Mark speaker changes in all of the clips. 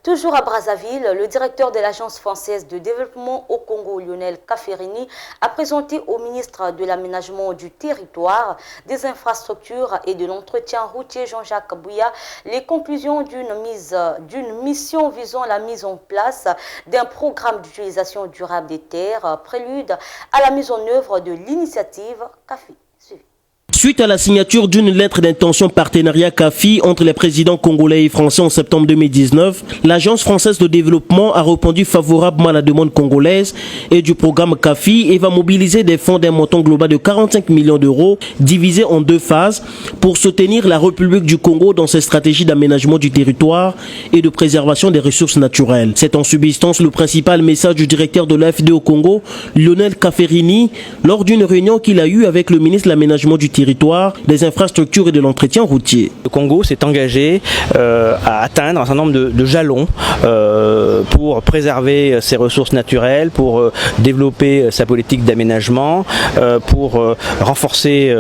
Speaker 1: Toujours à Brazzaville, le directeur de l'Agence française de développement au Congo, Lionel Kaferini, a présenté au ministre de l'Aménagement du territoire, des infrastructures et de l'entretien routier Jean-Jacques Bouya les conclusions d'une mission visant la mise en place d'un programme d'utilisation durable des terres, prélude à la mise en œuvre de l'initiative CAFI.
Speaker 2: Suite à la signature d'une lettre d'intention partenariat CAFI entre les présidents congolais et français en septembre 2019, l'Agence française de développement a répondu favorablement à la demande congolaise et du programme CAFI et va mobiliser des fonds d'un montant global de 45 millions d'euros divisés en deux phases pour soutenir la République du Congo dans ses stratégies d'aménagement du territoire et de préservation des ressources naturelles. C'est en substance le principal message du directeur de l'AFD au Congo, Lionel Kaferini, lors d'une réunion qu'il a eue avec le ministre de l'Aménagement du territoire, des infrastructures et de l'entretien routier.
Speaker 3: Le Congo s'est engagé à atteindre un certain nombre de jalons pour préserver ses ressources naturelles, pour développer sa politique d'aménagement, pour renforcer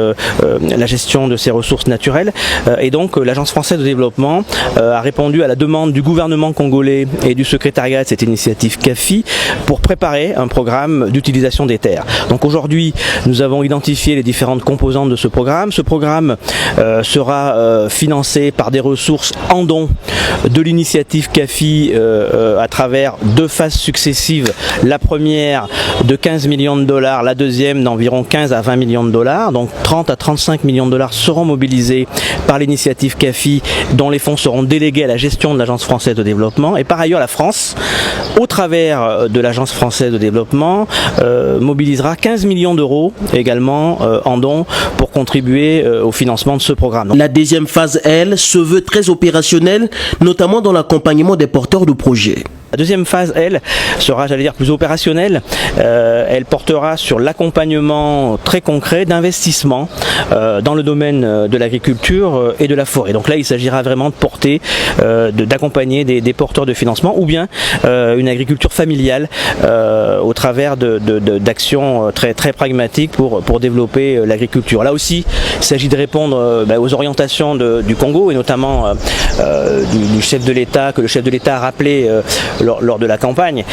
Speaker 3: la gestion de ses ressources naturelles. Et donc l'Agence française de développement a répondu à la demande du gouvernement congolais et du secrétariat de cette initiative CAFI pour préparer un programme d'utilisation des terres. Donc aujourd'hui, nous avons identifié les différentes composantes de ce programme. Ce programme sera financé par des ressources en don de l'initiative CAFI à travers deux phases successives. La première de 15 millions de dollars, la deuxième d'environ 15 à 20 millions de dollars. Donc 30 à 35 millions de dollars seront mobilisés par l'initiative CAFI dont les fonds seront délégués à la gestion de l'Agence française de développement. Et par ailleurs, la France, au travers de l'Agence française de développement, mobilisera 15 millions d'euros également en don pour contribuer au financement de ce programme.
Speaker 2: La deuxième phase, elle, se veut très opérationnelle, notamment dans l'accompagnement des porteurs de projets.
Speaker 3: La deuxième phase, elle, sera, j'allais dire, plus opérationnelle. Elle portera sur l'accompagnement très concret d'investissements dans le domaine de l'agriculture et de la forêt. Donc là, il s'agira vraiment de porter, d'accompagner des porteurs de financement ou bien une agriculture familiale au travers d'actions très pragmatiques pour développer l'agriculture. Là aussi, il s'agit de répondre aux orientations du Congo et notamment du chef de l'État, que le chef de l'État a rappelé lors de la campagne,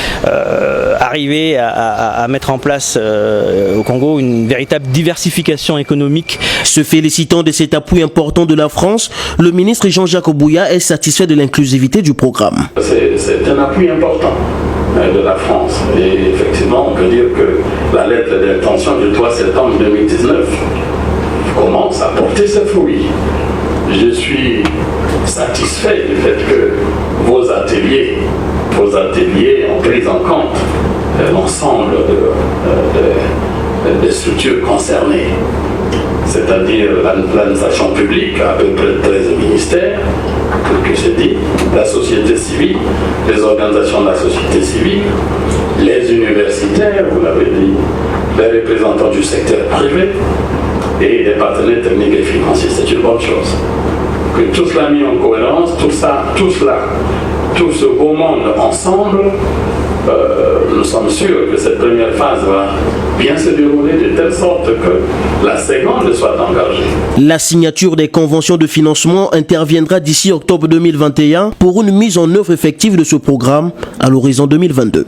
Speaker 3: arriver à mettre en place au Congo une véritable diversification économique.
Speaker 2: Se félicitant de cet appui important de la France, le ministre Jean-Jacques Bouya est satisfait de l'inclusivité du programme.
Speaker 4: C'est un appui important de la France et effectivement on peut dire que la lettre d'intention du 3 septembre 2019 commence à porter ses fruits. Je suis satisfait du fait que vos ateliers ont pris en compte l'ensemble des structures concernées, c'est-à-dire l'administration publique, à peu près 13 ministères, que c'est dit, la société civile, les organisations de la société civile, les universitaires, vous l'avez dit, les représentants du secteur privé et les partenaires techniques et financiers. C'est une bonne chose. Que tout cela mis en cohérence, tout ce beau monde ensemble, nous sommes sûrs que cette première phase va bien se dérouler de telle sorte que la seconde soit engagée.
Speaker 2: La signature des conventions de financement interviendra d'ici octobre 2021 pour une mise en œuvre effective de ce programme à l'horizon 2022.